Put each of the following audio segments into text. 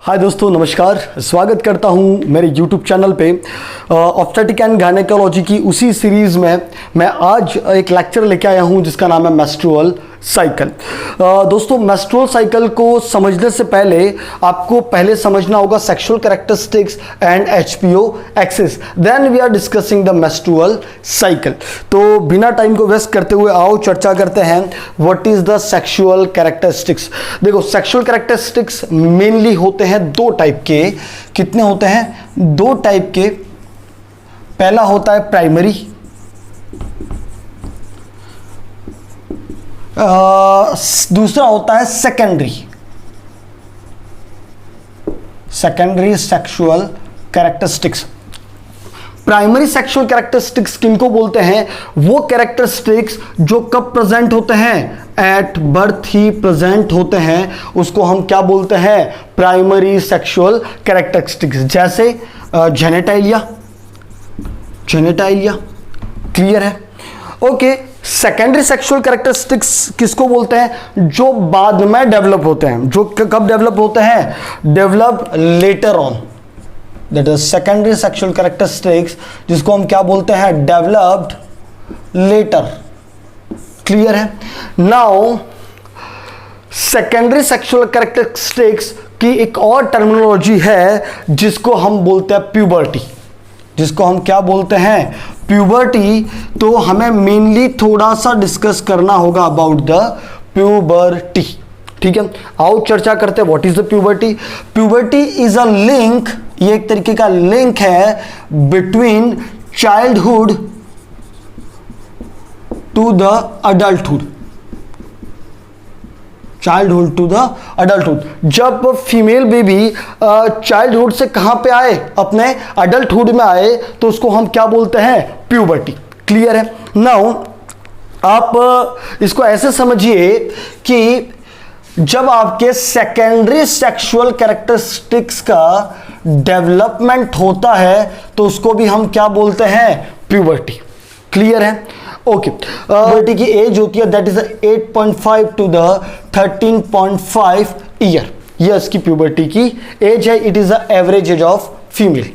हाय दोस्तों, नमस्कार। स्वागत करता हूं मेरे YouTube चैनल पे ऑब्स्टेटिक एंड गायनेकोलॉजी की उसी सीरीज़ में मैं आज एक लेक्चर लेके आया हूं जिसका नाम है मेंस्ट्रुअल साइकिल। दोस्तों, मेंस्ट्रुअल साइकिल को समझने से पहले आपको पहले समझना होगा sexual characteristics and HPO axis, then we are discussing the menstrual cycle. तो बिना टाइम को वेस्ट करते हुए आओ चर्चा करते हैं what is the sexual characteristics. देखो, सेक्सुअल कैरेक्टरिस्टिक्स मेनली होते हैं दो टाइप के। कितने होते हैं? दो टाइप के। पहला होता है प्राइमरी, दूसरा होता है secondary. Secondary sexual characteristics. Primary sexual characteristics किनको बोलते हैं? वो कैरेक्टरिस्टिक्स जो कब प्रेजेंट होते हैं? एट बर्थ ही प्रेजेंट होते हैं, उसको हम क्या बोलते हैं? Primary sexual characteristics. जैसे जेनेटाइलिया। जेनेटाइलिया क्लियर है? ओके। सेकेंडरी सेक्सुअल कैरेक्टरिस्टिक्स किसको बोलते हैं? जो बाद में डेवलप होते हैं। जो कब डेवलप होते हैं? Develop later on. That is secondary sexual characteristics, जिसको हम क्या बोलते हैं? Developed later. क्लियर है? नाउ सेकेंडरी सेक्सुअल कैरेक्टरिस्टिक्स की एक और टर्मिनोलॉजी है जिसको हम बोलते हैं प्यूबर्टी। जिसको हम क्या बोलते हैं? प्यूबर्टी। तो हमें मेनली थोड़ा सा डिस्कस करना होगा अबाउट द प्यूबर्टी। ठीक है, आओ चर्चा करते हैं what is the puberty. Puberty is a link, ये एक तरीके का लिंक है between childhood to the adulthood. Childhood to the adulthood. जब फीमेल बेबी चाइल्डहुड से कहां पे आए? अपने अडल्टहुड में आए, तो उसको हम क्या बोलते हैं? प्यूबर्टी। क्लियर है? नाउ आप इसको ऐसे समझिए कि जब आपके सेकेंडरी सेक्सुअल कैरेक्टरिस्टिक्स का डेवलपमेंट होता है तो उसको भी हम क्या बोलते हैं? प्यूबर्टी। क्लियर है? ओके। प्यूबर्टी की एज होती है that is 8.5 to the 13.5 year. ये इसकी प्यूबर्टी की एज है। It is the average age of female.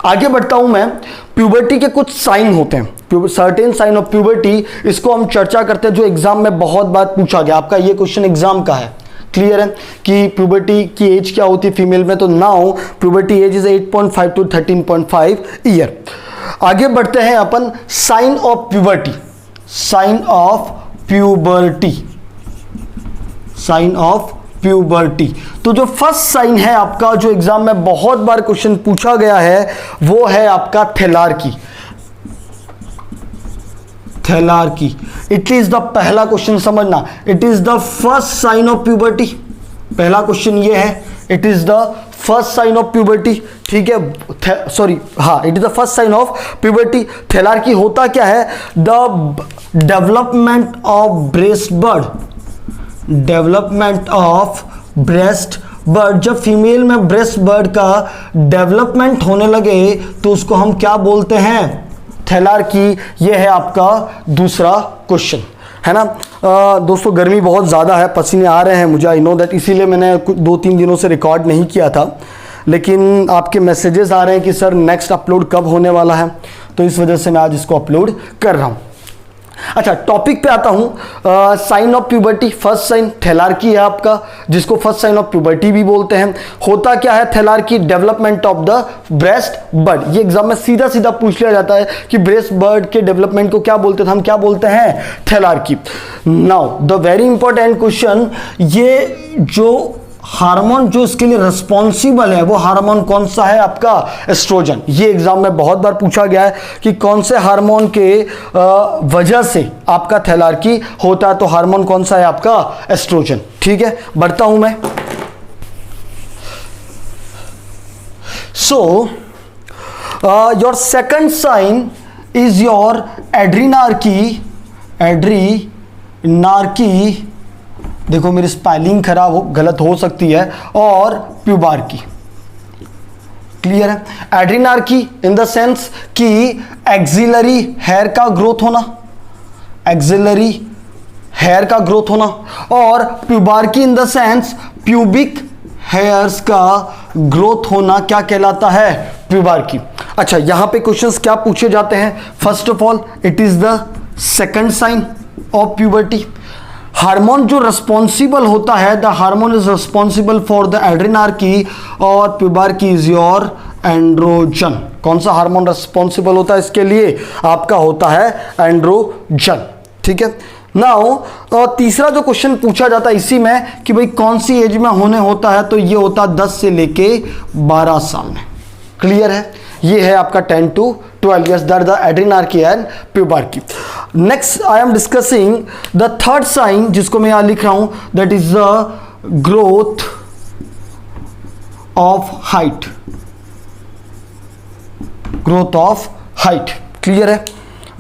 आगे बढ़ता हूं मैं। प्यूबर्टी के कुछ साइन होते हैं, सर्टेन साइन ऑफ प्यूबर्टी। इसको हम चर्चा करते हैं जो एग्जाम में बहुत बार पूछा गया। आपका ये क्वेश्चन एग्जाम का है। क्लियर है कि प्यूबर्टी की एज क्या होती है फीमेल में? तो now puberty age is 8.5 to 13.5 year. आगे बढ़ते हैं अपन sign of puberty. Sign of puberty. Sign of puberty. तो जो फर्स्ट साइन है आपका, जो एग्जाम में बहुत बार क्वेश्चन पूछा गया है, वो है आपका thelarche. Thelarche. It is the पहला क्वेश्चन समझना। It is the first sign of puberty. पहला क्वेश्चन ये है, it is the first sign of puberty. ठीक है, सॉरी, हाँ, it is the first sign of puberty. Thelarche होता क्या है? The development of breast bud. Development of breast bud. जब फीमेल में ब्रेस्ट बर्ड का डेवलपमेंट होने लगे तो उसको हम क्या बोलते हैं? थैलार्की। ये है आपका दूसरा क्वेश्चन, है ना। दोस्तों, गर्मी बहुत ज़्यादा है, पसीने आ रहे हैं मुझे, आई नो दैट, इसीलिए मैंने कुछ 2-3 दिनों से रिकॉर्ड नहीं किया था। लेकिन आपके मैसेजेस आ रहे हैं कि सर नेक्स्ट अपलोड कब होने वाला है, तो इस वजह से मैं आज इसको अपलोड कर रहा हूँ। अच्छा, टॉपिक पे आता हूँ। Sign of puberty, first sign thelarche है आपका, जिसको फर्स्ट साइन ऑफ प्यूबर्टी भी बोलते हैं। होता क्या है thelarche? Development of the breast bud. ये एग्जाम में सीधा सीधा पूछ लिया जाता है कि ब्रेस्ट बर्ड के डेवलपमेंट को क्या बोलते थे? हम क्या बोलते हैं? Thelarche. Now the very important question, ये जो हार्मोन जो इसके लिए रिस्पॉन्सिबल है, वो हार्मोन कौन सा है? आपका एस्ट्रोजन। ये एग्जाम में बहुत बार पूछा गया है कि कौन से हार्मोन के वजह से आपका थैलार्की होता है, तो हार्मोन कौन सा है? आपका एस्ट्रोजन। ठीक है, बढ़ता हूं मैं। So your second sign is your adrenarche. Adrenarche, देखो मेरी स्पेलिंग खराब गलत हो सकती है, और प्यूबार्की। क्लियर है? एड्रीनार्की इन द सेंस कि एक्सिलरी हेयर का ग्रोथ होना। एक्सिलरी हेयर का ग्रोथ होना, और pubarche in the sense pubic hairs का ग्रोथ होना क्या कहलाता है? प्यूबार्की। अच्छा, यहां पे क्वेश्चंस क्या पूछे जाते हैं? First of all, it is the second sign of puberty. Hormone जो रिस्पॉन्सिबल होता है, the hormone is responsible for the adrenarche और प्यूबार्की इज योर एंड्रोजन। कौन सा हार्मोन रिस्पॉन्सिबल होता है इसके लिए? आपका होता है एंड्रोजन। ठीक है। नाउ तीसरा जो क्वेश्चन पूछा जाता है इसी में कि भाई कौन सी एज में होने होता है, तो ये होता है 10 से लेके 12 साल में। क्लियर है? ये है आपका 10 to 12 years, that the adrenarche and pubarche. Next I am discussing the third sign, जिसको मैं यहां लिख रहा हूं, that is the growth of height. Growth of height. Clear है?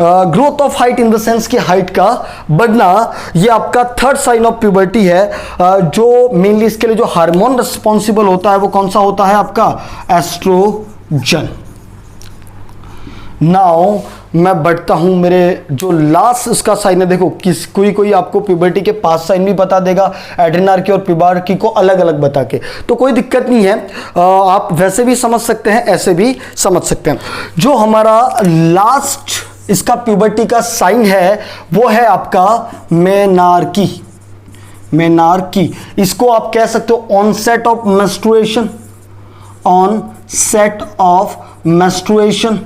Growth of height in the sense कि हाइट का बढ़ना, ये आपका थर्ड साइन ऑफ प्यूबर्टी है। जो मेनली इसके लिए जो हार्मोन रिस्पॉन्सिबल होता है वो कौन सा होता है? आपका एस्ट्रोजन। नाउ मैं बढ़ता हूं, मेरे जो लास्ट इसका साइन है, देखो कोई आपको प्यूबर्टी के 5 साइन भी बता देगा, एड्रेनार्की और प्यूबार्की को अलग अलग बता के, तो कोई दिक्कत नहीं है। आप वैसे भी समझ सकते हैं, ऐसे भी समझ सकते हैं। जो हमारा लास्ट इसका प्यूबर्टी का साइन है वो है आपका मेनार्की। मेनार्की, इसको आप कह सकते हो onset of menstruation, onset of menstruation,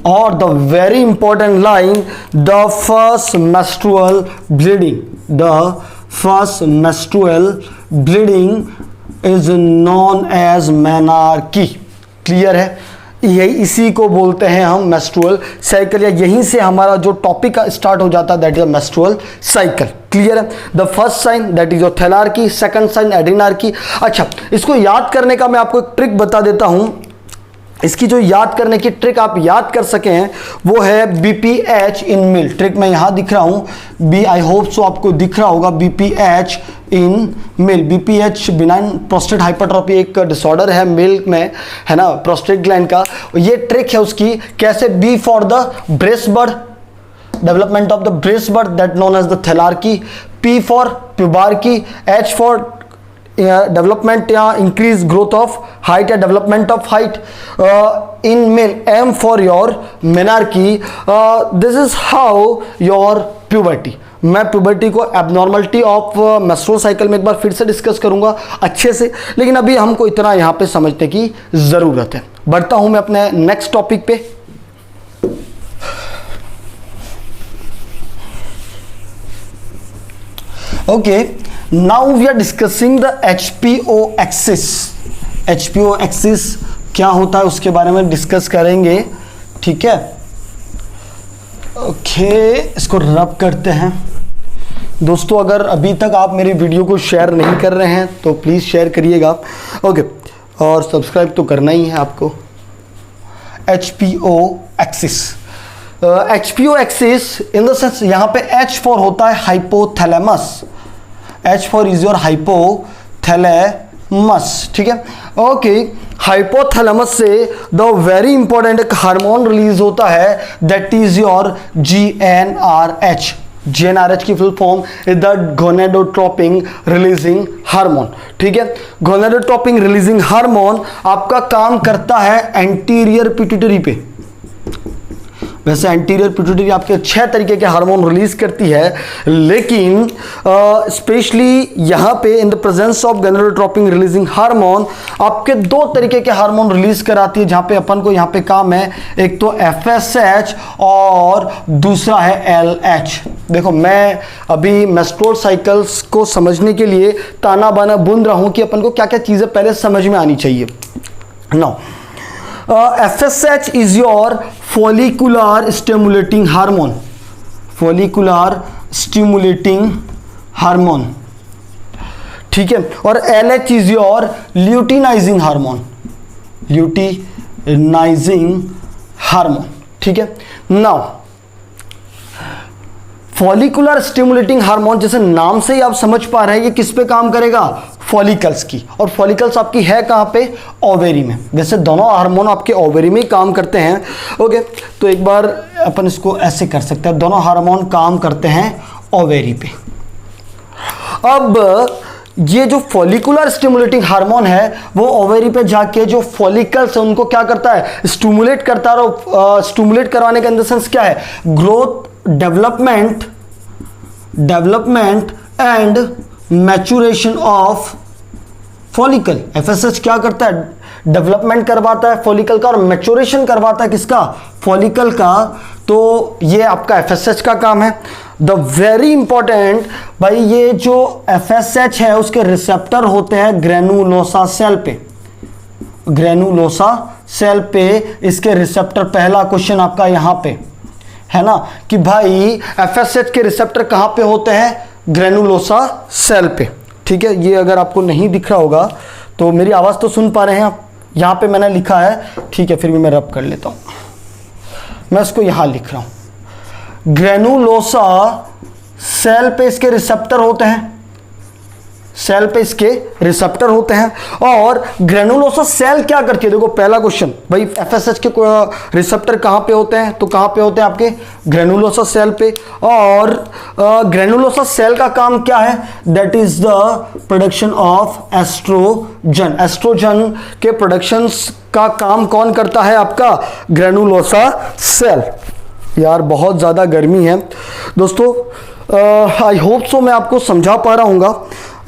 और the very important line, the first menstrual bleeding. The first menstrual bleeding is known as menarche. Clear है? यही इसी को बोलते हैं हम मेंस्ट्रुअल साइकिल, या यहीं से हमारा जो टॉपिक स्टार्ट हो जाता है, that is menstrual cycle. Clear है? The first sign that is your thelarche, second sign adrenarche. अच्छा, इसको याद करने का मैं आपको एक ट्रिक बता देता हूं। इसकी जो याद करने की ट्रिक आप याद कर सकें वो है BPH इन मिल। ट्रिक मैं यहां दिख रहा हूं, आई होप सो आपको दिख रहा होगा, BPH इन मिल। BPH बिनाइन प्रोस्टेट हाइपरट्रॉफी एक डिसऑर्डर है मेल में, है ना, प्रोस्टेट ग्लैंड का। ये ट्रिक है उसकी, कैसे? B for the breast bud, development of the breast bud, that known as the thelarche. P for pubarche, H for development या इंक्रीज ग्रोथ ऑफ हाइट या development of height in male, M for your menarche. This is how your puberty. मैं puberty को abnormality of menstrual cycle में एक बार फिर से discuss करूंगा अच्छे से, लेकिन अभी हमको इतना यहां पे समझने की जरूरत है। बढ़ता हूं मैं अपने नेक्स्ट टॉपिक पे। Okay, now we are discussing the HPO axis। HPO axis क्या होता है उसके बारे में डिस्कस करेंगे। ठीक है? ओके, इसको रब करते हैं। दोस्तों, अगर अभी तक आप मेरी वीडियो को शेयर नहीं कर रहे हैं तो प्लीज़ शेयर करिएगा। ओके, और सब्सक्राइब तो करना ही है आपको। HPO axis, HPO axis in the sense यहाँ पे H फॉर होता है hypothalamus. H for is your hypothalamus. ठीक है? ओके, हाइपोथैलेमस से द वेरी इंपॉर्टेंट एक हार्मोन रिलीज होता है, that is your GnRH। GnRH की full form is the gonadotropin releasing hormone. ठीक है? गोनेडोट्रोपिन रिलीजिंग हार्मोन आपका काम करता है एंटीरियर पिट्यूटरी पे। वैसे एंटीरियर पिट्यूटरी आपके 6 तरीके के हार्मोन रिलीज करती है, लेकिन स्पेशली यहाँ पे in the presence of gonadotropin releasing hormone आपके 2 तरीके के हार्मोन रिलीज कराती है, जहाँ पे अपन को यहाँ पे काम है, एक तो FSH और दूसरा है LH। देखो, मैं अभी मेंस्ट्रुअल साइकिल्स को समझने के लिए ताना बाना बुन रहा हूँ कि अपन को क्या क्या चीज़ें पहले समझ में आनी चाहिए। Now FSH is your follicular stimulating hormone। follicular stimulating hormone। ठीक है? और LH is your luteinizing hormone। luteinizing hormone। ठीक है? नाउ फॉलिकुलर स्टिमुलेटिंग हार्मोन, जैसे नाम से ही आप समझ पा रहे हैं ये किस पे काम करेगा? फॉलिकल्स की। और फॉलिकल्स आपकी है कहाँ पे? ओवेरी में। वैसे दोनों हार्मोन आपके ओवेरी में ही काम करते हैं। ओके, तो एक बार अपन इसको ऐसे कर सकते हैं, दोनों हार्मोन काम करते हैं ओवेरी पे। अब ये जो फॉलिकुलर स्टिमुलेटिंग हार्मोन है वो ओवेरी पे जाके जो फॉलिकल्स है उनको क्या करता है, स्टिमुलेट करता है। और स्टिमुलेट करवाने का इन द सेंस क्या है, growth, development and maturation of follicle. FSH क्या करता है, डेवलपमेंट करवाता है फॉलिकल का और मैचुरेशन करवाता है किसका, फॉलिकल का। तो ये आपका एफएसएच का काम है। द वेरी इंपॉर्टेंट भाई, ये जो एफएसएच है उसके रिसेप्टर होते हैं ग्रेनुलोसा सेल पे, ग्रेनुलोसा सेल पे इसके रिसेप्टर। पहला क्वेश्चन आपका यहां पे है ना कि भाई एफएसएच के रिसेप्टर कहां पे होते हैं, ग्रेनुलोसा सेल पे। ठीक है, ये अगर आपको नहीं दिख रहा होगा तो मेरी आवाज तो सुन पा रहे हैं आप, यहां पे मैंने लिखा है, ठीक है, फिर भी मैं रब कर लेता हूं, मैं इसको यहां लिख रहा हूं। ग्रेनुलोसा सेल पे इसके रिसेप्टर होते हैं, सेल पे इसके रिसेप्टर होते हैं। और ग्रेनुलोसा सेल क्या करती है, देखो पहला क्वेश्चन भाई एफएसएच के रिसेप्टर कहां पे होते हैं, तो कहां पे होते हैं आपके ग्रेनुलोसा सेल पे। और ग्रेनुलोसा सेल का काम क्या है, that is the production of estrogen. Estrogen के प्रोडक्शन का काम कौन करता है, आपका ग्रेनुलोसा सेल। यार बहुत ज्यादा गर्मी है दोस्तों, आई होप सो मैं आपको समझा पा रहा हूँगा।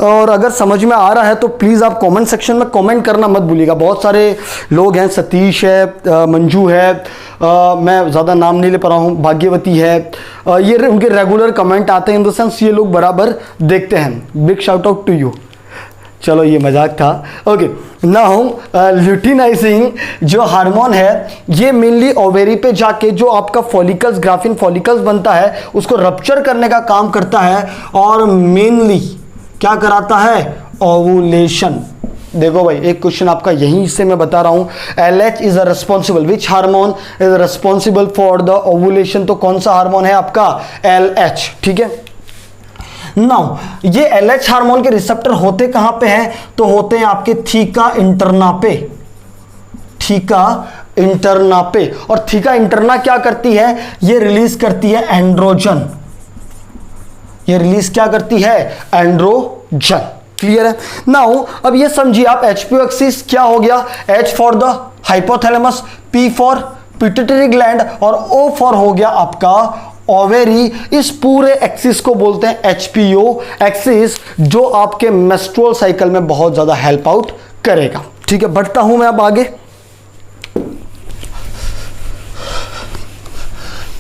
और अगर समझ में आ रहा है तो प्लीज़ आप कमेंट सेक्शन में कमेंट करना मत भूलिएगा। बहुत सारे लोग हैं, सतीश है, मंजू है, मैं ज़्यादा नाम नहीं ले पा रहा हूँ, भाग्यवती है, ये उनके रेगुलर कमेंट आते हैं, इन द सेंस ये लोग बराबर देखते हैं। Big shout out to you. चलो ये मजाक था। ओके, नाउ ल्यूटिनाइजिंग जो हार्मोन है ये मेनली ओवेरी पे जाके जो आपका फॉलिकल्स, ग्राफिन फॉलिकल्स बनता है उसको रप्चर करने का काम करता है और मेनली क्या कराता है, ओवुलेशन। देखो भाई एक क्वेश्चन आपका यहीं से मैं बता रहा हूं, LH is a responsible, which hormone is responsible for the ovulation, तो कौन सा हार्मोन है आपका, LH। ठीक है, नाउ ये LH हार्मोन के रिसेप्टर होते कहां पे हैं, तो होते हैं आपके थीका इंटरना पे, थीका इंटरना पे। और थीका इंटरना क्या करती है, ये रिलीज करती है एंड्रोजन, ये रिलीज क्या करती है, एंड्रोजन। क्लियर है। नाउ अब ये समझिए आप, HPO एक्सिस क्या हो गया, H for the hypothalamus, P for pituitary gland और O फॉर हो गया आपका ओवेरी। इस पूरे एक्सिस को बोलते हैं HPO एक्सिस, जो आपके मेंस्ट्रुअल साइकिल में बहुत ज्यादा हेल्प आउट करेगा। ठीक है, बढ़ता हूं मैं अब आगे।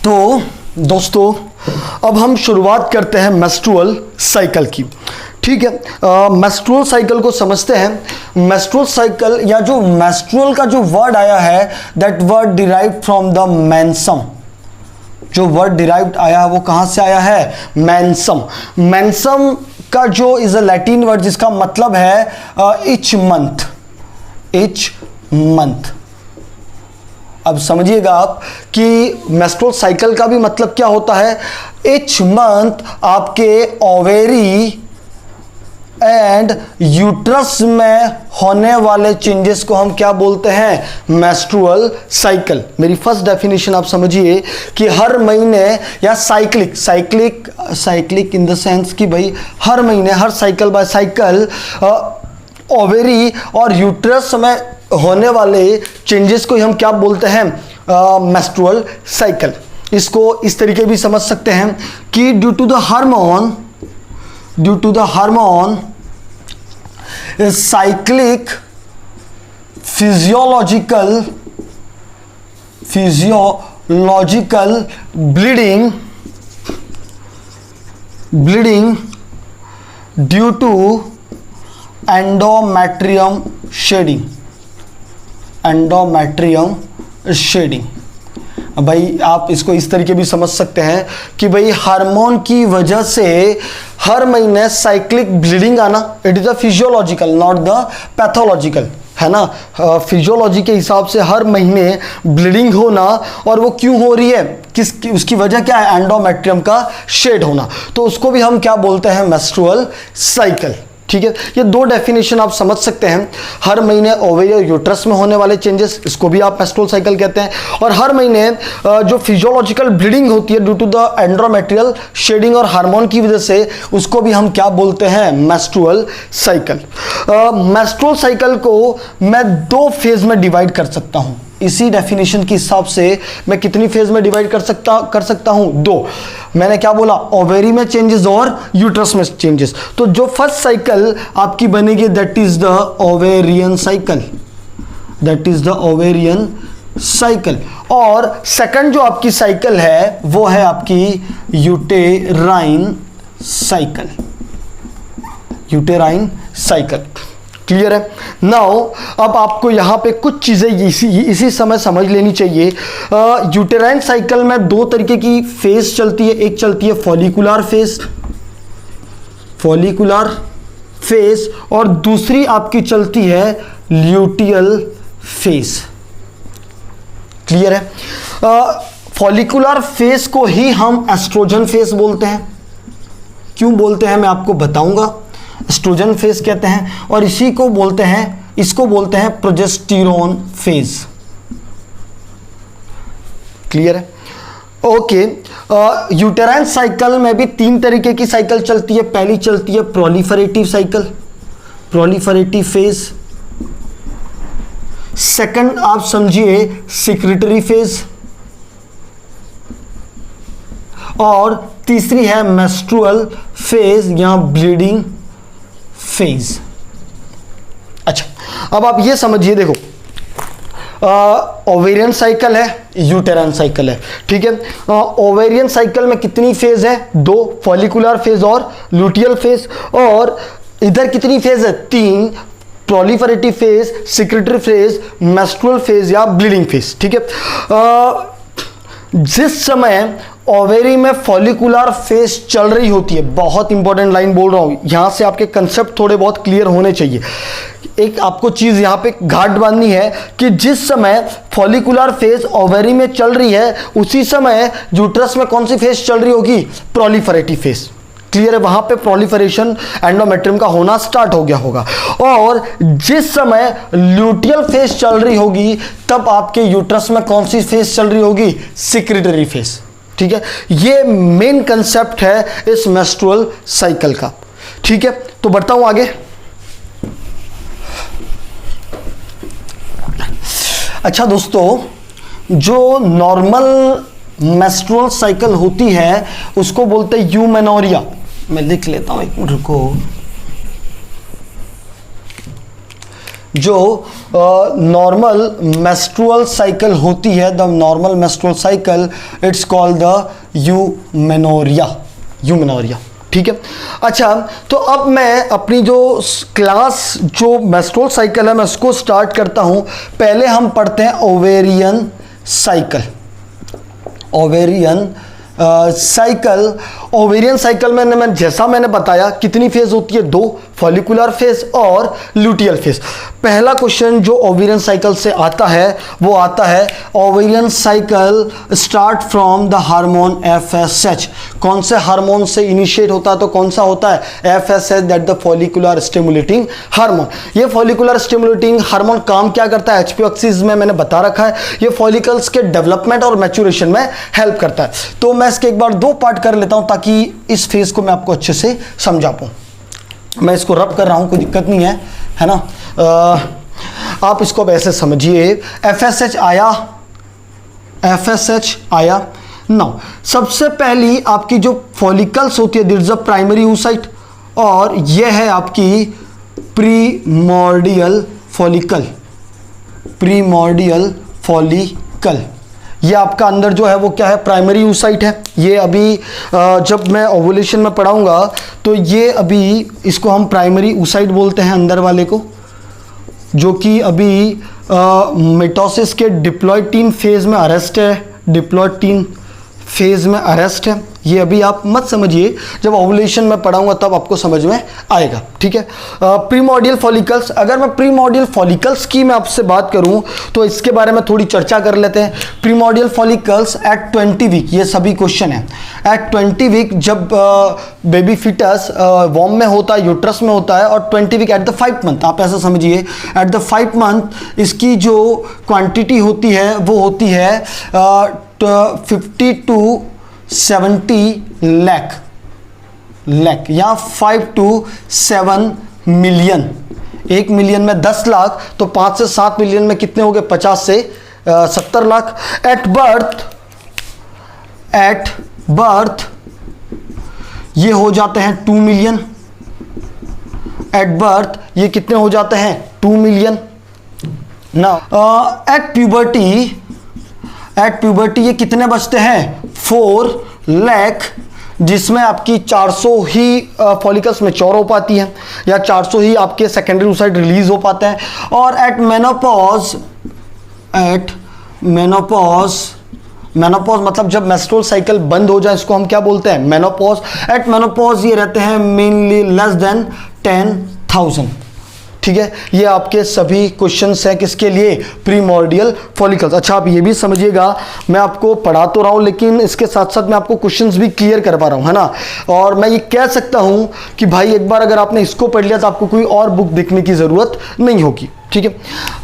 तो दोस्तों अब हम शुरुआत करते हैं मेंस्ट्रुअल साइकिल की। ठीक है, मेंस्ट्रुअल साइकिल को समझते हैं। मेंस्ट्रुअल साइकिल या जो मेंस्ट्रुअल का जो वर्ड आया है, that word derived from the mensum. जो वर्ड डिराइव्ड आया है वो कहां से आया है, मेंसम। मेंसम का जो इज अ लैटिन वर्ड जिसका मतलब है इच मंथ, इच मंथ। अब समझिएगा आप कि मेंस्ट्रुअल साइकिल का भी मतलब क्या होता है, इच मंथ आपके ओवेरी एंड यूट्रस में होने वाले चेंजेस को हम क्या बोलते हैं, मेंस्ट्रुअल साइकिल। मेरी फर्स्ट डेफिनेशन आप समझिए कि हर महीने या साइक्लिक इन द सेंस कि भाई हर महीने, हर साइकिल बाय साइकिल ओवेरी और यूट्रस में होने वाले चेंजेस को हम क्या बोलते हैं, मेंस्ट्रुअल साइकिल। इसको इस तरीके भी समझ सकते हैं कि due to the hormone cyclic physiological bleeding due to endometrium shedding। भाई आप इसको इस तरीके भी समझ सकते हैं कि भाई हार्मोन की वजह से हर महीने साइक्लिक ब्लीडिंग आना, it is a physiological not the pathological, है ना। फिजियोलॉजी के हिसाब से हर महीने ब्लीडिंग होना, और वो क्यों हो रही है, उसकी वजह क्या है, एंडोमेट्रियम का शेड होना। तो उसको भी हम क्या बोलते हैं, मेंस्ट्रुअल साइकिल। ठीक है, ये दो डेफिनेशन आप समझ सकते हैं। हर महीने ओवेरी और यूट्रस में होने वाले चेंजेस, इसको भी आप मेस्ट्रुअल साइकिल कहते हैं। और हर महीने जो फिजियोलॉजिकल ब्लीडिंग होती है ड्यू टू द एंड्रोमेट्रियल शेडिंग और हार्मोन की वजह से, उसको भी हम क्या बोलते हैं, मेस्ट्रुअल साइकिल। मेस्ट्रुअल साइकिल को मैं दो फेज में डिवाइड कर सकता हूं। इसी डेफिनेशन के हिसाब से मैं कितनी फेज में डिवाइड कर सकता हूं, दो। मैंने क्या बोला, ओवेरी में चेंजेस और यूट्रस में चेंजेस। तो जो फर्स्ट साइकिल आपकी बनेगी that is the ovarian cycle, that is the ovarian cycle. और सेकंड जो आपकी साइकिल है वो है आपकी uterine cycle, uterine cycle. Clear है। नाउ अब आपको यहां पे कुछ चीजें इसी समय समझ लेनी चाहिए। यूटेराइन साइकिल में दो तरीके की फेज चलती है, एक चलती है फॉलिकुलर फेज, फॉलिकुलर फेज, और दूसरी आपकी चलती है ल्यूटियल फेज। क्लियर है। फॉलिकुलर फेज को ही हम एस्ट्रोजन फेज बोलते हैं। क्यों बोलते हैं मैं आपको बताऊंगा। एस्ट्रोजन फेज कहते हैं, और इसी को बोलते हैं, इसको बोलते हैं प्रोजेस्टेरोन फेज। क्लियर है। ओके। यूटेराइन साइकिल में भी तीन तरीके की साइकिल चलती है। पहली चलती है proliferative cycle, proliferative phase. Second आप समझिए सिक्रेटरी फेज, और तीसरी है मेस्ट्रुअल फेज या ब्लीडिंग फेज। अच्छा, अब आप ये समझिए, देखो ओवेरियन साइकिल है, यूटेराइन साइकिल है, ठीक है। ओवेरियन साइकिल में कितनी फेज है, दो, फॉलिकुलर फेज और ल्यूटियल फेज। और इधर कितनी फेज है, तीन, proliferative phase, secretary phase, menstrual phase या ब्लीडिंग फेज। ठीक है। जिस समय ओवेरी में फॉलिकुलर फेज चल रही होती है, बहुत इंपॉर्टेंट लाइन बोल रहा हूं, यहां से आपके कंसेप्ट थोड़े बहुत क्लियर होने चाहिए। एक आपको चीज यहां पे घाट बांधनी है कि जिस समय फॉलिकुलर फेज ओवेरी में चल रही है, उसी समय यूट्रस में कौन सी फेज चल रही होगी, प्रोलिफरेटिव फेज। क्लियर है, वहां पे प्रोलिफरेशन एंडोमेट्रियम का होना स्टार्ट हो गया होगा। और जिस समय ल्यूटियल फेज चल रही होगी, तब आपके यूट्रस में कौन सी फेज चल रही होगी, सिक्रेटरी फेज। ठीक है, ये मेन कंसेप्ट है इस मेस्ट्रुअल साइकिल का। ठीक है, तो बढ़ता हूं आगे। अच्छा दोस्तों, जो नॉर्मल मेस्ट्रुअल साइकिल होती है उसको बोलते हैं यूमेनोरिया। मैं लिख लेता हूं, एक मिनट रुको। जो नॉर्मल मेस्ट्रुअल साइकिल होती है, the normal menstrual cycle, it's called the eumenorrhea, eumenorrhea. ठीक है। अच्छा, तो अब मैं अपनी जो क्लास जो मेस्ट्रुअल साइकिल है मैं उसको स्टार्ट करता हूं। पहले हम पढ़ते हैं ovarian cycle. Ovarian cycle, ovarian cycle में मैं जैसा मैंने बताया कितनी फेज होती है, दो, फॉलिकुलर फेज और ल्यूटियल फेज। पहला क्वेश्चन जो ओवेरियन साइकिल से आता है वो आता है, ovarian cycle start from the hormone FSH। कौन से हार्मोन से इनिशिएट होता है, तो कौन सा होता है, FSH, that the follicular stimulating hormone. ये फॉलिकुलर स्टिमुलेटिंग हार्मोन काम क्या करता है, HPO एक्सिस में मैंने बता रखा है, ये फॉलिकल्स के डेवलपमेंट और मैच्योरेशन में हेल्प करता है। तो मैं इसके एक बार दो पार्ट कर लेता हूं ताकि इस फेज को मैं आपको अच्छे से समझा पाऊं। मैं इसको रब कर रहा हूं, कोई दिक्कत नहीं है ना। आप इसको अब ऐसे समझिए, FSH आया, FSH आया। नाउ सबसे पहली आपकी जो फॉलिकल्स होती है, this is a primary oocyte, और यह है आपकी प्रीमोर्डियल फॉलिकल, प्रीमोर्डियल फॉलिकल। ये आपका अंदर जो है वो क्या है, प्राइमरी oocyte है। ये अभी जब मैं ओवुलेशन में पढ़ाऊंगा तो ये अभी इसको हम प्राइमरी oocyte बोलते हैं, अंदर वाले को, जो कि अभी मिटोसिस के डिप्लॉयटीन फेज में अरेस्ट है, डिप्लॉयटीन फेज में अरेस्ट है, ये अभी आप मत समझिए, जब ओवुलेशन में पढ़ाऊंगा तब आपको समझ में आएगा, ठीक है। प्रीमोर्डियल फॉलिकल्स, अगर मैं प्रीमोर्डियल फॉलिकल्स की मैं आपसे बात करूं तो इसके बारे में थोड़ी चर्चा कर लेते हैं। प्रीमोर्डियल फॉलिकल्स एट 20 वीक, ये सभी क्वेश्चन है। एट 20 वीक जब बेबी फिटस वॉर्म में होता है, यूट्रस में होता है, और 20 वीक एट द 5 मंथ, आप ऐसा समझिए एट द 5 मंथ इसकी जो क्वांटिटी होती है वो होती है 50 to 70 लाख या 5 to 7 मिलियन। 1 मिलियन में 10 लाख, तो 5 से 7 मिलियन में कितने हो गए? 50 से 70 लाख। एट बर्थ ये हो जाते हैं 2 मिलियन। एट बर्थ ये कितने हो जाते हैं? 2 मिलियन। ना एट प्यूबर्टी ये कितने बचते हैं? 4 लाख, जिसमें आपकी 400 ही फॉलिकल्स मैच्योर हो पाती हैं, या 400 ही आपके सेकेंडरी oocyte रिलीज हो पाते हैं। और एट मेनोपॉज मतलब जब मेस्ट्रुअल साइकिल बंद हो जाए, इसको हम क्या बोलते हैं? मेनोपॉज। एट मेनोपॉज ये रहते हैं मेनली लेस देन 10,000, ठीक है। ये आपके सभी क्वेश्चंस हैं किसके लिए? Primordial follicles. अच्छा, आप ये भी समझिएगा, मैं आपको पढ़ा तो रहा हूँ लेकिन इसके साथ साथ मैं आपको क्वेश्चंस भी क्लियर करवा रहा हूँ, है ना। और मैं ये कह सकता हूँ कि भाई एक बार अगर आपने इसको पढ़ लिया तो आपको कोई और बुक देखने की ज़रूरत नहीं होगी, ठीक है।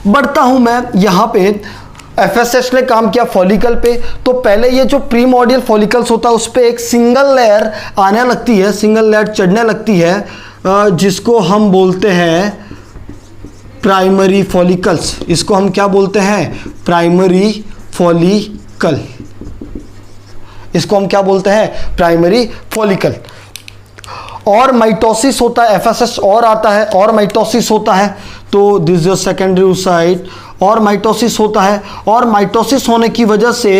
बढ़ता हूँ मैं यहाँ पे, एफएसएस ने काम किया फॉलिकल पे। तो पहले ये जो प्रीमोर्डियल फॉलिकल्स होता है उस पर एक सिंगल लेयर आने लगती है, सिंगल लेयर चढ़ने लगती है, जिसको हम बोलते हैं प्राइमरी फॉलिकल्स। इसको हम क्या बोलते हैं? Primary follicle. इसको हम क्या बोलते हैं? Primary follicle. और माइटोसिस होता है, एफएसएस और आता है, और माइटोसिस होता है, तो दिस इज सेकेंडरी oocyte, और माइटोसिस होता है। और माइटोसिस होने की वजह से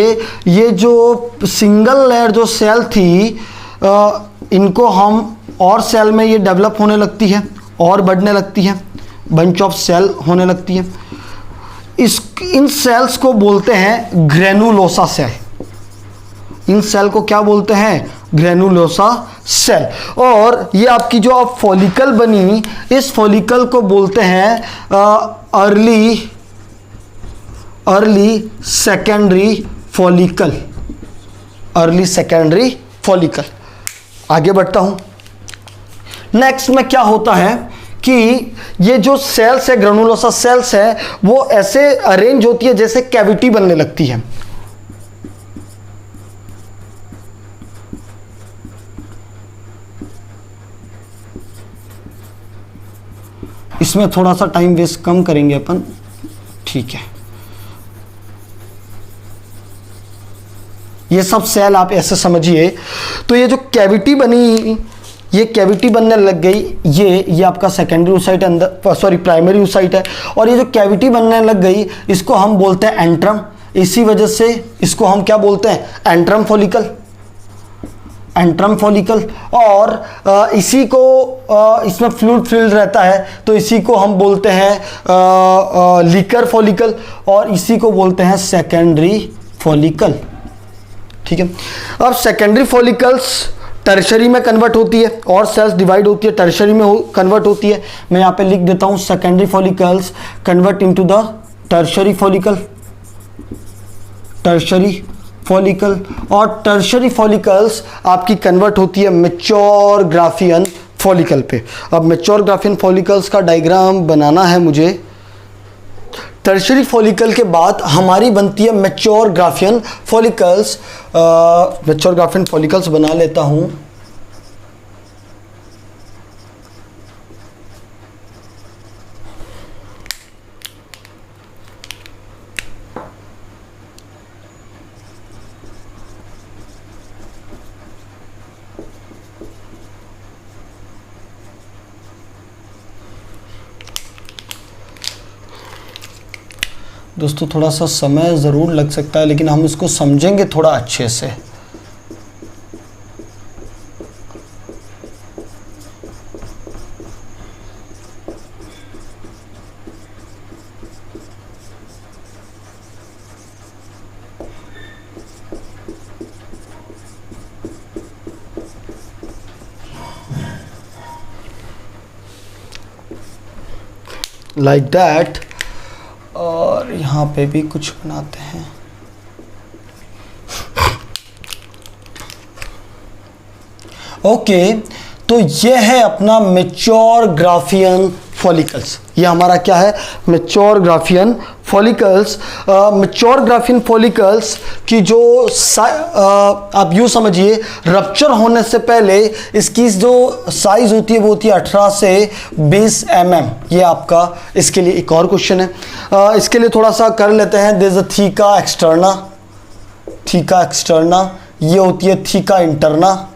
ये जो सिंगल लेयर जो सेल थी, इनको हम और सेल में ये डेवलप होने लगती है और बढ़ने लगती है, बंच ऑफ सेल होने लगती है। इन सेल्स को बोलते हैं ग्रेनुलोसा सेल। इन सेल को क्या बोलते हैं? Granulosa cell. और ये आपकी जो आप फॉलिकल बनी, इस फॉलिकल को बोलते हैं early secondary follicle. Early secondary follicle. आगे बढ़ता हूं। नेक्स्ट में क्या होता है कि ये जो सेल्स है, ग्रेनुलोसा सेल्स है, वो ऐसे अरेंज होती है जैसे कैविटी बनने लगती है। इसमें थोड़ा सा टाइम वेस्ट कम करेंगे अपन, ठीक है। ये सब सेल आप ऐसे समझिए। तो ये जो कैविटी बनी, ये कैविटी बनने लग गई, ये आपका सेकेंडरी oocyte अंदर, सॉरी प्राइमरी oocyte है। और ये जो कैविटी बनने लग गई, इसको हम बोलते हैं एंट्रम। इसी वजह से इसको हम क्या बोलते हैं? Antrum follicle. Antrum follicle. और इसी को इसमें फ्लूइड फिल्ड रहता है, तो इसी को हम बोलते हैं लीकर फॉलिकल, और इसी को बोलते हैं सेकेंडरी फॉलिकल, ठीक है। अब सेकेंडरी फॉलिकल्स टर्शरी में कन्वर्ट होती है, और सेल्स डिवाइड होती है, टर्शरी में कन्वर्ट होती है। मैं यहाँ पे लिख देता हूँ, secondary follicles convert into the tertiary follicle. Tertiary follicle. और टर्शरी फॉलिकल्स आपकी कन्वर्ट होती है मैच्योर ग्राफियन फॉलिकल पे। अब मैच्योर ग्राफियन फॉलिकल्स का डायग्राम बनाना है मुझे। टर्शरी फॉलिकल के बाद हमारी बनती है mature Graafian follicles. Mature Graafian follicles बना लेता हूँ। दोस्तों थोड़ा सा समय ज़रूर लग सकता है, लेकिन हम इसको समझेंगे थोड़ा अच्छे से। Like that. और यहाँ पे भी कुछ बनाते हैं। ओके, तो ये है अपना मैच्योर ग्राफियन फॉलिकल्स। ये हमारा क्या है? Mature Graafian follicles. Mature Graafian follicles की जो आप यूँ समझिए, रप्चर होने से पहले इसकी जो साइज होती है वो होती है 18 से 20 mm। ये आपका इसके लिए एक और क्वेश्चन है। इसके लिए थोड़ा सा कर लेते हैं। There is a theca externa, theca externa. ये होती है थीका इंटरना।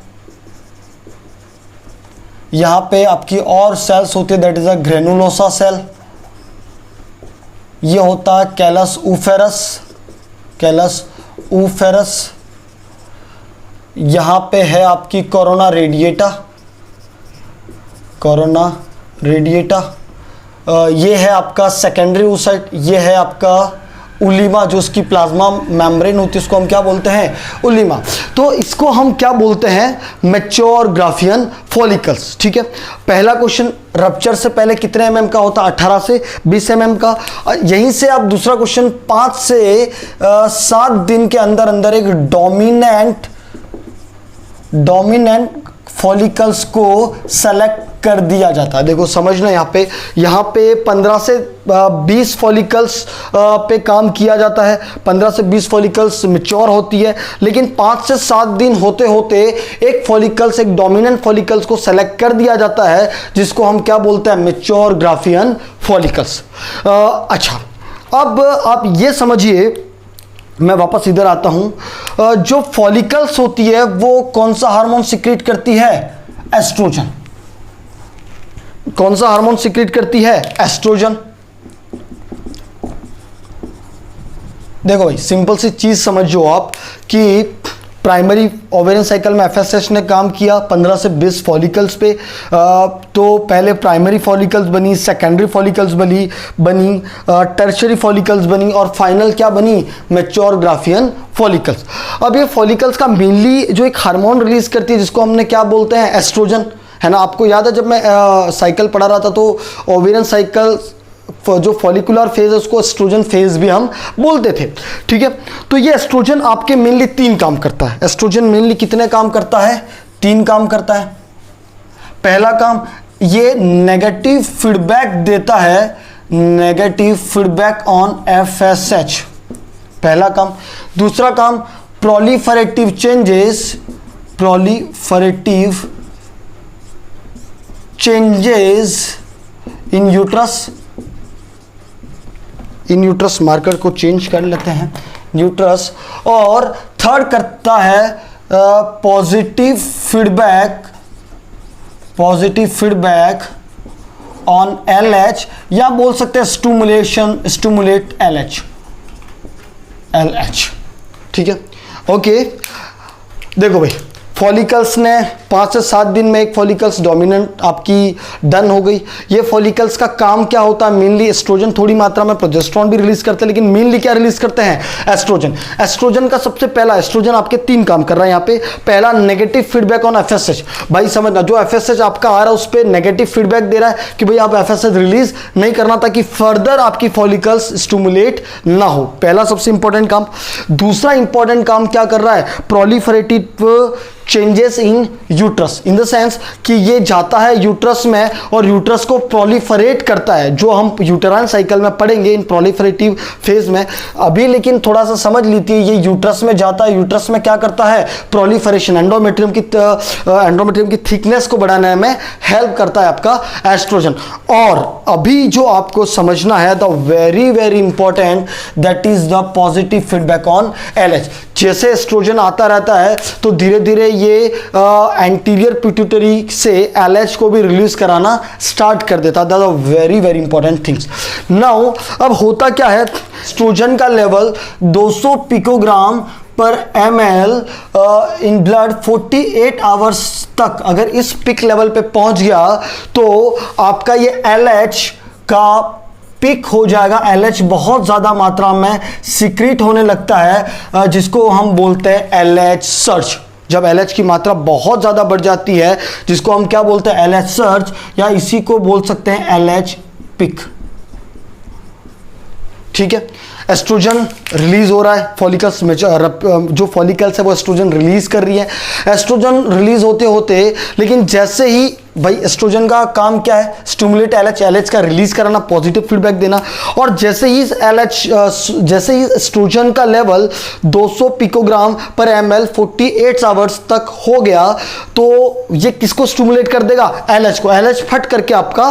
यहाँ पे आपकी और सेल्स होती है, that is a granulosa cell. ये होता है कैलस ऊफेरस, कैलस ऊफेरस। यहाँ पे है आपकी कोरोना रेडिएटा, कोरोना रेडिएटा। ये है आपका सेकेंडरी oocyte। ये है आपका उलिमा, जो उसकी प्लाज्मा मेम्ब्रेन होती है, उसको हम क्या बोलते हैं? उलिमा। तो इसको हम क्या बोलते हैं? Mature Graafian follicles. ठीक है। पहला क्वेश्चन, रप्चर से पहले कितने एमएम का होता है? 18 से 20 एमएम का। यहीं से आप दूसरा क्वेश्चन, 5 से 7 दिन के अंदर अंदर एक डोमिनेंट फॉलिकल्स को सेलेक्ट कर दिया जाता है। देखो समझना, यहाँ पे 15 से 20 फॉलिकल्स पे काम किया जाता है। 15 से 20 फॉलिकल्स मैच्योर होती है, लेकिन 5 से 7 दिन होते होते एक फॉलिकल्स, एक डोमिनेंट फॉलिकल्स को सेलेक्ट कर दिया जाता है, जिसको हम क्या बोलते हैं? Mature Graafian follicles. अच्छा, अब आप ये समझिए, मैं वापस इधर आता हूं। जो फॉलिकल्स होती है वो कौन सा हार्मोन सिक्रीट करती है? एस्ट्रोजन। कौन सा हार्मोन सिक्रीट करती है? एस्ट्रोजन। देखो भाई, सिंपल सी चीज समझो आप कि प्राइमरी ओवेरियन साइकिल में एफएसएच ने काम किया 15 से 20 फॉलिकल्स पे। तो पहले प्राइमरी फॉलिकल्स बनी, सेकेंडरी फॉलिकल्स बनी, टर्शियरी फॉलिकल्स बनी, और फाइनल क्या बनी? Mature Graafian follicles. अब ये फॉलिकल्स का मेनली जो एक हार्मोन रिलीज करती है, जिसको हमने क्या बोलते हैं? एस्ट्रोजन, है ना। आपको याद है, जब मैं साइकिल पढ़ा रहा था तो ओवेरियन साइकिल जो फॉलिकुलर फेज है उसको एस्ट्रोजन फेज भी हम बोलते थे। ठीक है। तो ये एस्ट्रोजन आपके मेनली 3 काम करता है। एस्ट्रोजन मेनली कितने काम करता है? 3 काम करता है। पहला काम, ये नेगेटिव फीडबैक देता है, नेगेटिव फीडबैक ऑन एफएसएच, पहला काम। दूसरा काम, proliferative changes, proliferative changes in uterus, in uterus marker को चेंज कर लेते हैं, यूट्रस। और थर्ड करता है पॉजिटिव फीडबैक ऑन एलएच, या बोल सकते हैं स्टिमुलेट एलएच। ठीक है। ओके, देखो भाई, फॉलिकल्स ने 5 से 7 दिन में एक फॉलिकल्स डोमिनेंट आपकी डन हो गई। ये फॉलिकल्स का काम क्या होता है? मेनली एस्ट्रोजन, थोड़ी मात्रा में प्रोजेस्टेरॉन भी रिलीज करते हैं, लेकिन मेनली क्या रिलीज करते हैं? एस्ट्रोजन। एस्ट्रोजन का सबसे पहला, एस्ट्रोजन आपके 3 काम कर रहा है यहाँ पे। पहला, नेगेटिव फीडबैक ऑन एफएसएच। भाई समझना, जो एफएसएच आपका आ रहा है उस पर नेगेटिव फीडबैक दे रहा है कि भाई आप एफएसएच रिलीज नहीं करना, ताकि फर्दर आपकी फॉलिकल्स स्टिमुलेट ना हो। पहला सबसे इंपॉर्टेंट काम। दूसरा इंपॉर्टेंट काम क्या कर रहा है? Proliferative changes in uterus, in the sense कि ये जाता है यूट्रस में और यूट्रस को प्रोलिफरेट करता है, जो हम यूटेराइन साइकिल में पढ़ेंगे इन प्रोलिफरेटिव फेज में अभी। लेकिन थोड़ा सा समझ लीजिए, ये यूट्रस में जाता है, यूट्रस में क्या करता है? प्रोलिफरेशन, एंडोमेट्रियम की थिकनेस को बढ़ाने में हेल्प करता है आपका एस्ट्रोजन। और अभी जो आपको समझना है, the very very important, that is the positive feedback on LH. जैसे एस्ट्रोजन आता रहता है तो धीरे धीरे ये एंटीरियर पिट्यूटरी से एलएच को भी रिलीज कराना स्टार्ट कर देता है। That are very very important things. Now अब होता क्या है? एस्ट्रोजन का level 200 picogram per ml in blood 48 hours तक अगर इस पिक लेवल पे पहुंच गया तो आपका ये LH का पिक हो जाएगा। LH बहुत ज़्यादा मात्रा में सिक्रीट होने लगता है, जिसको हम बोलते हैं LH सर्ज। जब LH की मात्रा बहुत ज़्यादा बढ़ जाती है, जिसको हम क्या बोलते हैं? LH सर्ज, या इसी को बोल सकते हैं LH पिक। ठीक है। एस्ट्रोजन रिलीज हो रहा है, फॉलिकल्स में जो फॉलिकल्स है वो एस्ट्रोजन रिलीज कर रही है। एस्ट्रोजन रिलीज होते होते लेकिन जैसे ही भाई एस्ट्रोजन का काम क्या है, स्टिमुलेट एलएच, एलएच का रिलीज कराना, पॉजिटिव फीडबैक देना, और जैसे ही एस्ट्रोजन का level 200 picogram per ml 48 hours तक हो गया तो ये किसको स्टिमुलेट कर देगा, एलएच को। एलएच फट करके आपका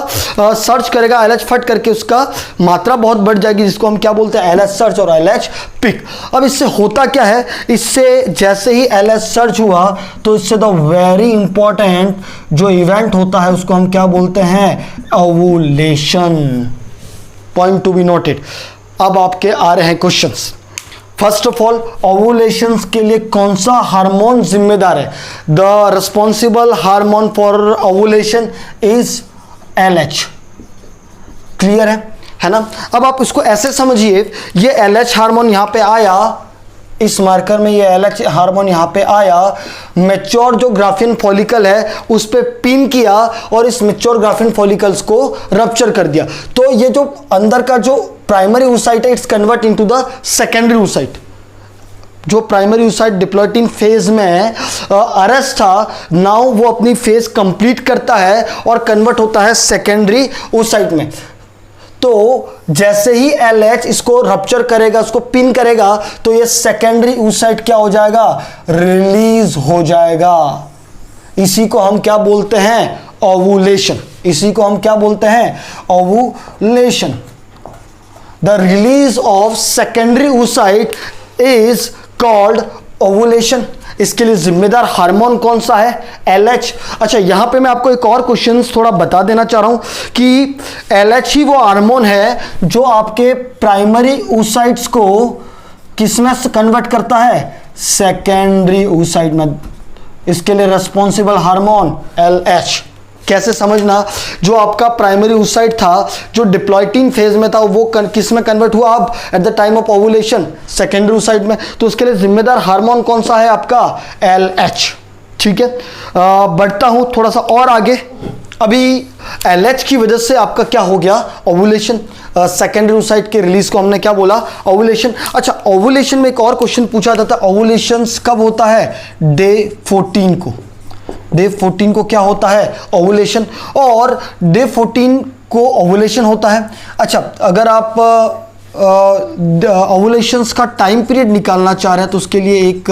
सर्च करेगा, एलएच फट करके उसका मात्रा बहुत बढ़ जाएगी, जिसको हम क्या बोलते हैं, एलएच सर्च और एलएच पिक। अब इससे होता क्या है, इससे जैसे ही एलएच सर्च हुआ तो इससे द वेरी इंपॉर्टेंट जो इवेंट होता है उसको हम क्या बोलते हैं, ovulation. Point to be noted. अब आपके आ रहे हैं questions. First of all, ovulation के लिए कौन सा हार्मोन जिम्मेदार है? The responsible hormone for ovulation is LH. Clear है ना। अब आप इसको ऐसे समझिए, ये एलएच हार्मोन यहां पे आया, इस मार्कर में ये एलएच हार्मोन यहां पे आया, मैच्योर जो ग्राफियन फॉलिकल है उस पे पिन किया और इस मैच्योर ग्राफियन फॉलिकल्स को रप्चर कर दिया। तो ये जो अंदर का जो प्राइमरी oocyte है, it's convert into the secondary oocyte। जो प्राइमरी oocyte डिप्लॉयटिन फेज में अरेस्ट था, नाउ वो अपनी फेज कंप्लीट करता है और कन्वर्ट होता है सेकेंडरी oocyte में। तो जैसे ही LH इसको रप्चर करेगा, उसको पिन करेगा, तो ये सेकेंडरी oocyte क्या हो जाएगा, रिलीज हो जाएगा। इसी को हम क्या बोलते हैं, ओवुलेशन। इसी को हम क्या बोलते हैं, ovulation. The release of secondary oocyte is called ovulation. इसके लिए जिम्मेदार हार्मोन कौन सा है, LH। अच्छा, यहां पे मैं आपको एक और क्वेश्चन थोड़ा बता देना चाह रहा हूं कि LH ही वो हार्मोन है जो आपके प्राइमरी oocytes को किसमें कन्वर्ट करता है, सेकेंडरी oocyte में। इसके लिए रिस्पॉन्सिबल हार्मोन LH। कैसे समझना, जो आपका प्राइमरी oocyte था, जो डिप्लॉयटिन फेज में था, वो किस में कन्वर्ट हुआ अब at the time of ovulation, secondary oocyte में। तो उसके लिए जिम्मेदार हार्मोन कौन सा है आपका, LH। ठीक है, बढ़ता हूं थोड़ा सा और आगे। अभी LH की वजह से आपका क्या हो गया, ओवुलेशन। सेकेंडरी oocyte के रिलीज को हमने क्या बोला, ओवुलेशन। अच्छा, ओवुलेशन में एक और क्वेश्चन पूछा जाता है, ओवुलेशन कब होता है, डे 14 को। डे 14 को क्या होता है, ओवुलेशन। और डे 14 को ओवुलेशन होता है। अच्छा, अगर आप ओवुलेशंस का टाइम पीरियड निकालना चाह रहे हैं तो उसके लिए एक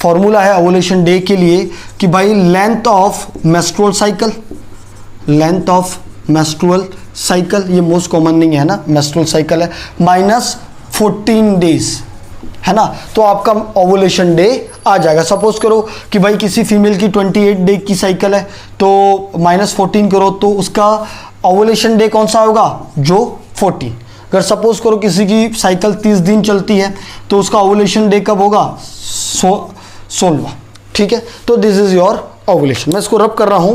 फॉर्मूला है ओवुलेशन डे के लिए कि भाई length of menstrual cycle, length of menstrual cycle, ये मोस्ट कॉमन नहीं है ना, मेंस्ट्रुअल साइकिल है, माइनस 14 डेज, है ना। तो आपका ओवुलेशन डे आ जाएगा। सपोज करो कि भाई किसी फीमेल की 28 डे की साइकिल है, तो माइनस 14 करो तो उसका ओवुलेशन डे कौन सा होगा, जो 14। अगर सपोज करो किसी की साइकिल 30 दिन चलती है तो उसका ओवुलेशन डे कब होगा, 16। ठीक है, तो दिस इज योर ओवुलेशन। मैं इसको रब कर रहा हूं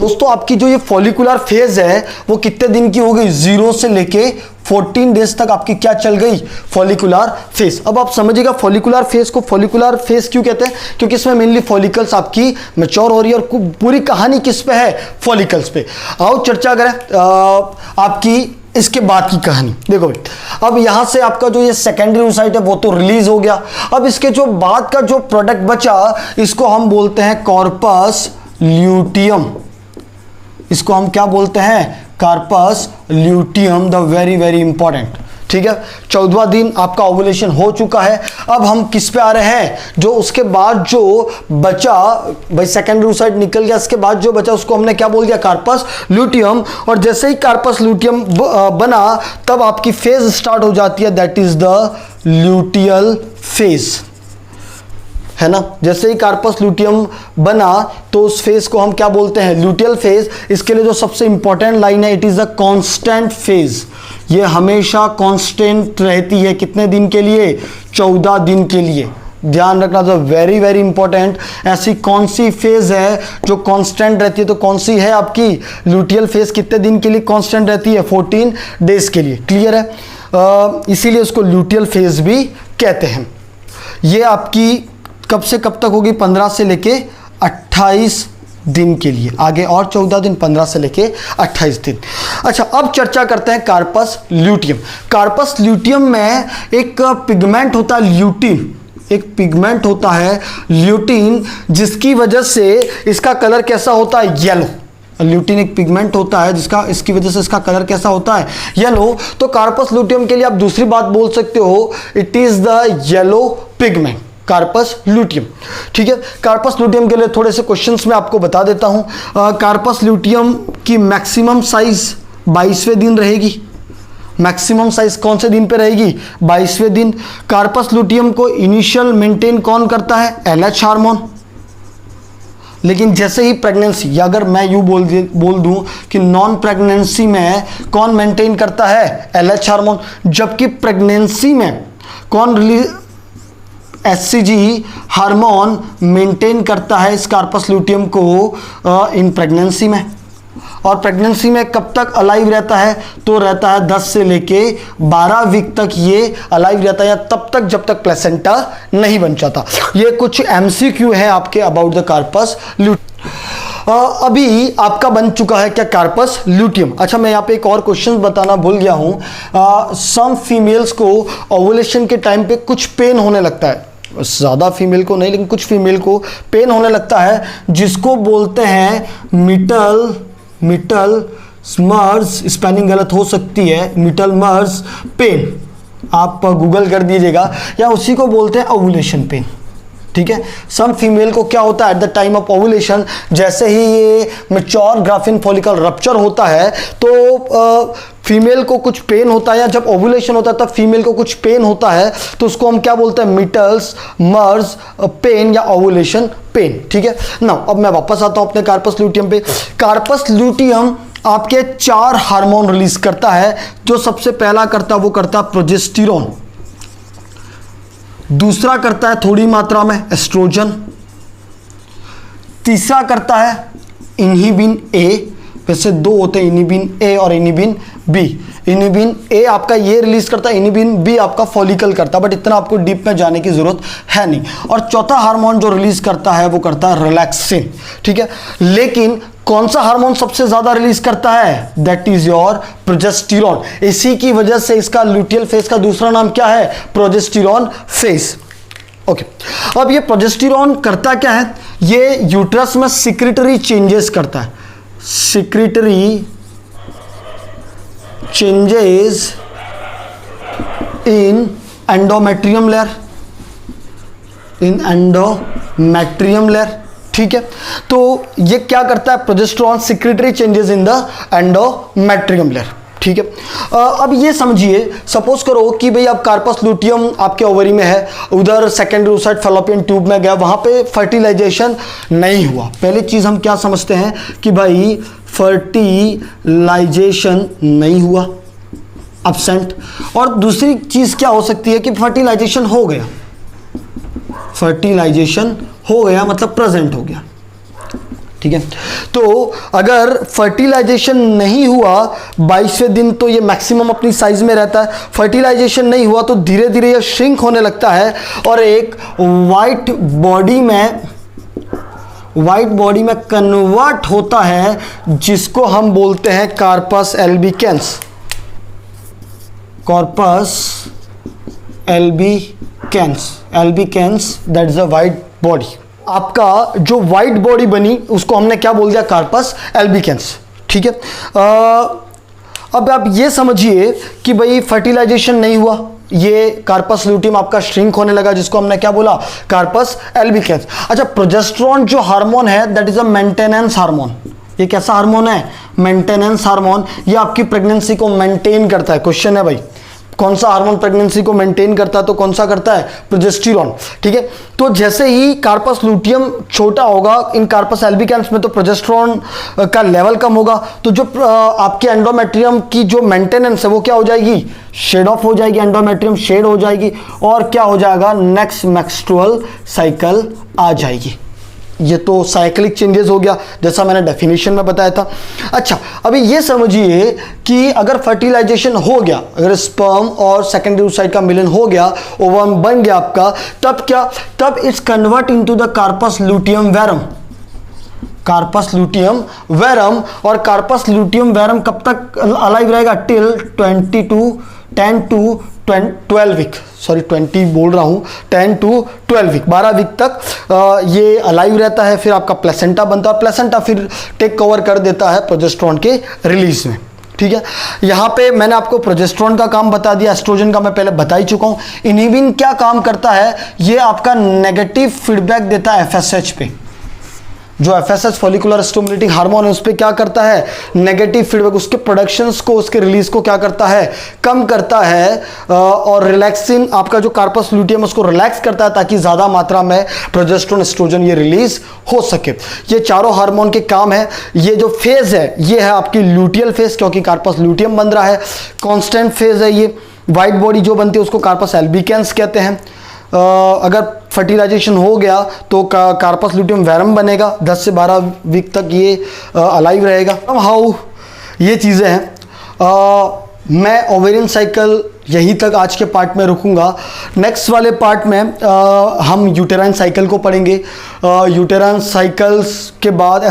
दोस्तों। आपकी जो ये फॉलिकुलर फेज है वो कितने दिन की हो गई, 0 से लेके 14 डेज तक आपकी क्या चल गई, फॉलिकुलर फेज। अब आप समझिएगा फॉलिकुलर फेज को फॉलिकुलर फेज क्यों कहते हैं, क्योंकि इसमें मेनली फॉलिकल्स आपकी मैच्योर हो रही है और पूरी कहानी किस पे है, फॉलिकल्स पे। आओ चर्चा करें आपकी इसके बाद की कहानी। देखो भाई, अब यहां से आपका जो ये सेकेंडरी oocyte है वो तो रिलीज हो गया। अब इसके जो बाद का जो प्रोडक्ट बचा, इसको हम बोलते हैं कॉर्पस ल्यूटियम। इसको हम क्या बोलते हैं, corpus luteum, the very very important. ठीक है, 14वां दिन आपका ओवुलेशन हो चुका है। अब हम किस पे आ रहे हैं, जो उसके बाद जो बचा, भाई सेकेंडरी oocyte निकल गया, इसके बाद जो बचा उसको हमने क्या बोल दिया, कार्पस ल्यूटियम। और जैसे ही कार्पस ल्यूटियम बना तब आपकी फेज स्टार्ट हो जाती है, that is the luteal phase, है ना। जैसे ही कार्पस ल्यूटियम बना तो उस फेज को हम क्या बोलते हैं, ल्यूटियल फेज। इसके लिए जो सबसे इंपॉर्टेंट लाइन है, it is a constant phase. ये हमेशा कांस्टेंट रहती है, कितने दिन के लिए, 14 दिन के लिए। ध्यान रखना, तो वेरी वेरी इंपॉर्टेंट। ऐसी कौन सी फेज है जो कांस्टेंट रहती है, तो कौन सी है आपकी, ल्यूटियल फेज। कितने दिन के लिए कांस्टेंट रहती है, 14 डेज के लिए। क्लियर है, इसीलिए उसको ल्यूटियल फेज भी कहते हैं। ये आपकी कब से कब तक होगी, 15 से लेके 28 दिन के लिए। आगे और 14 दिन, 15 से लेके 28 दिन। अच्छा, अब चर्चा करते हैं कार्पस ल्यूटियम। कार्पस ल्यूटियम में एक पिगमेंट होता है ल्यूटिन, एक पिगमेंट होता है ल्यूटिन, जिसकी वजह से इसका कलर कैसा होता है, येलो। ल्यूटिन एक पिगमेंट होता है इसकी वजह से इसका कलर कैसा होता है, येलो। तो कार्पस ल्यूटियम के लिए आप दूसरी बात बोल सकते हो, it is the yellow pigment, corpus luteum. ठीक है, कार्पस ल्यूटियम के लिए थोड़े से क्वेश्चंस मैं आपको बता देता हूं। कार्पस ल्यूटियम की मैक्सिमम साइज 22वें दिन रहेगी। मैक्सिमम साइज कौन से दिन पे रहेगी, 22वें दिन। कार्पस ल्यूटियम को इनिशियल मेंटेन कौन करता है, LH हार्मोन। लेकिन जैसे ही प्रेगनेंसी, या अगर मैं यूं बोल दूं कि नॉन प्रेगनेंसी में कौन मेंटेन करता है, LH हार्मोन। जबकि प्रेगनेंसी में कौन रिलीज, HCG हार्मोन मेंटेन करता है इस कार्पस ल्यूटियम को इन प्रेगनेंसी में। और प्रेगनेंसी में कब तक अलाइव रहता है, तो रहता है 10 से लेके 12 वीक तक ये अलाइव रहता है, या तब तक जब तक प्लेसेंटा नहीं बन जाता। ये कुछ MCQ है आपके अबाउट द कार्पस ल्यूटियम। अभी आपका बन चुका है क्या, कार्पस ल्यूटियम। अच्छा, मैं यहाँ पे एक और क्वेश्चन बताना भूल गया हूँ। सम फीमेल्स को ओवुलेशन के टाइम पे कुछ पेन होने लगता है, ज़्यादा फीमेल को नहीं लेकिन कुछ फीमेल को पेन होने लगता है, जिसको बोलते हैं मिटल मर्स, स्पेलिंग गलत हो सकती है, मिटल मर्स पेन, आप गूगल कर दीजिएगा, या उसी को बोलते हैं ओवुलेशन पेन। ठीक है, सम फीमेल को क्या होता है at the time of ovulation, जैसे ही ये मैच्योर ग्राफिन फॉलिकल रप्चर होता है तो फीमेल को कुछ पेन होता है, या जब ओवुलेशन होता है तब फीमेल को कुछ पेन होता है, तो उसको हम क्या बोलते हैं, मिटल्स मर्स पेन या ओवुलेशन पेन। ठीक है ना, अब मैं वापस आता हूं अपने कार्पस ल्यूटियम पे। कार्पस ल्यूटियम आपके 4 हार्मोन रिलीज करता है। जो सबसे पहला करता है वो करता है प्रोजेस्टेरोन, दूसरा करता है थोड़ी मात्रा में एस्ट्रोजन, तीसरा करता है इनहिबिन ए। वैसे 2 होते हैं, इनहिबिन ए और इनहिबिन बी। इनहिबिन ए आपका ये रिलीज करता है, इनहिबिन बी आपका फॉलिकल करता है, बट इतना आपको डीप में जाने की जरूरत है नहीं। और चौथा हार्मोन जो रिलीज करता है वो करता है रिलैक्सिन। ठीक है, लेकिन कौन सा हार्मोन सबसे ज्यादा रिलीज करता है, दैट इज योर प्रोजेस्टेरोन। इसी की वजह से इसका ल्यूटियल फेज का दूसरा नाम क्या है, प्रोजेस्टेरोन फेज। ओके, अब ये प्रोजेस्टेरोन करता क्या है, ये यूट्रस में सिक्रेटरी चेंजेस करता है, secretory changes in endometrium layer, in endometrium layer. ठीक है, तो ये क्या करता है, progesterone secretory changes in the endometrium layer. ठीक है, अब ये समझिए, सपोज करो कि भाई अब कार्पस ल्यूटियम आपके ओवरी में है, उधर सेकेंडरी oocyte फैलोपियन ट्यूब में गया, वहां पे फर्टिलाइजेशन नहीं हुआ। पहली चीज हम क्या समझते हैं कि भाई फर्टिलाइजेशन नहीं हुआ, एब्सेंट। और दूसरी चीज क्या हो सकती है कि फर्टिलाइजेशन हो गया, फर्टिलाइजेशन हो गया मतलब प्रेजेंट हो गया। ठीक है, तो अगर फर्टिलाइजेशन नहीं हुआ 22वें दिन तो ये मैक्सिमम अपनी साइज में रहता है। फर्टिलाइजेशन नहीं हुआ तो धीरे धीरे ये श्रिंक होने लगता है और एक वाइट बॉडी में कन्वर्ट होता है, जिसको हम बोलते हैं corpus albicans. Corpus albicans that is a white body. आपका जो व्हाइट बॉडी बनी उसको हमने क्या बोल दिया, कार्पस एल्बिकेंस। ठीक है, अब आप ये समझिए कि भाई फर्टिलाइजेशन नहीं हुआ, ये कार्पस ल्यूटियम आपका श्रिंक होने लगा, जिसको हमने क्या बोला, कार्पस एल्बिकेंस। अच्छा, प्रोजेस्टेरोन जो हार्मोन है that is a maintenance hormone. ये कैसा हार्मोन है, मेंटेनेंस हार्मोन। ये आपकी प्रेगनेंसी को मेंटेन करता है। क्वेश्चन है भाई, कौन सा हार्मोन प्रेगनेंसी को मेंटेन करता है, तो कौन सा करता है, प्रोजेस्टेरोन। ठीक है, तो जैसे ही कार्पस ल्यूटियम छोटा होगा इन कार्पस एल्बिकेंस में तो प्रोजेस्टेरोन का लेवल कम होगा, तो जो आपके एंडोमेट्रियम की जो मेंटेनेंस है वो क्या हो जाएगी, शेड ऑफ हो जाएगी, एंडोमेट्रियम शेड हो जाएगी, और क्या हो जाएगा, नेक्स्ट मेंस्ट्रुअल साइकिल आ जाएगी। ये तो साइक्लिक चेंजेस हो गया जैसा मैंने डेफिनेशन में बताया था। अच्छा, अभी ये समझिए कि अगर फर्टिलाइजेशन हो गया, अगर स्पर्म और सेकेंडरी oocyte का मिलन हो गया, ओवम बन गया आपका, तब क्या, तब it's convert into the corpus luteum verum. Corpus luteum verum. और कार्पस ल्यूटियम वेरम कब तक अलाइव रहेगा? टिल 10 to 12 वीक, सॉरी 20 बोल रहा हूँ, 10 to 12 वीक, 12 वीक तक ये अलाइव रहता है। फिर आपका प्लेसेंटा बनता है, प्लेसेंटा फिर टेक कवर कर देता है प्रोजेस्टेरोन के रिलीज में। ठीक है, यहाँ पे मैंने आपको प्रोजेस्टेरोन का काम बता दिया, एस्ट्रोजन का मैं पहले बता ही चुका हूँ। इनहिबिन क्या काम करता है? ये आपका नेगेटिव फीडबैक देता है एफएसएच पे। जो एफएसएच फॉलिकुलर स्टिमुलेटिंग हार्मोन है उस पर क्या करता है? नेगेटिव फीडबैक, उसके प्रोडक्शंस को, उसके रिलीज को क्या करता है? कम करता है। और रिलैक्सिन आपका जो कार्पस ल्यूटियम उसको रिलैक्स करता है ताकि ज़्यादा मात्रा में प्रोजेस्टेरोन एस्ट्रोजन ये रिलीज हो सके। ये चारों हार्मोन के काम है। ये जो फेज है ये है आपकी ल्यूटियल फेज, क्योंकि कार्पस ल्यूटियम बन रहा है। कॉन्स्टेंट फेज है ये। वाइट बॉडी जो बनती है उसको कार्पस एल्बिकेंस कहते हैं। अगर फर्टिलाइजेशन हो गया तो कार्पस ल्यूटियम वेरम बनेगा। 10 से 12 वीक तक ये अलाइव रहेगा। हाउ ये चीज़ें हैं। मैं ओवेरियन साइकिल यहीं तक आज के पार्ट में रुकूंगा। नेक्स्ट वाले पार्ट में हम यूटेराइन साइकिल को पढ़ेंगे। यूटेराइन साइकिल्स के बाद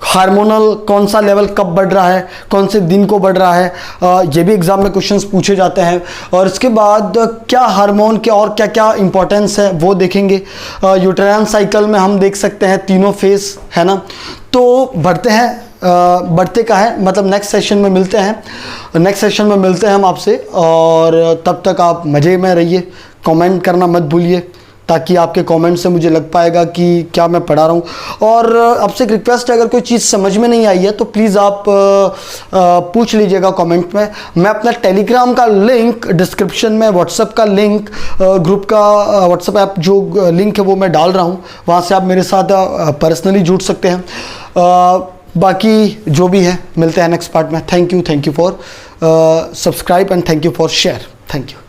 हार्मोनल कौन सा लेवल कब बढ़ रहा है, कौन से दिन को बढ़ रहा है, ये भी एग्जाम में क्वेश्चंस पूछे जाते हैं। और इसके बाद क्या हार्मोन के और क्या क्या इंपॉर्टेंस है वो देखेंगे। यूटेराइन साइकिल में हम देख सकते हैं तीनों फेज है ना। तो बढ़ते हैं, बढ़ते का है मतलब नेक्स्ट सेशन में मिलते हैं। नेक्स्ट सेशन में मिलते हैं हम आपसे, और तब तक आप मज़े में रहिए। कमेंट करना मत भूलिए ताकि आपके कमेंट से मुझे लग पाएगा कि क्या मैं पढ़ा रहा हूँ। और आपसे एक रिक्वेस्ट है, अगर कोई चीज़ समझ में नहीं आई है तो प्लीज़ आप पूछ लीजिएगा कमेंट में। मैं अपना टेलीग्राम का लिंक डिस्क्रिप्शन में, व्हाट्सएप का लिंक, ग्रुप का व्हाट्सएप ऐप जो लिंक है वो मैं डाल रहा हूँ, वहाँ से आप मेरे साथ पर्सनली जुड़ सकते हैं। बाकी जो भी है मिलते हैं नेक्स्ट पार्ट में। Thank you for subscribe and thank you for share. Thank you.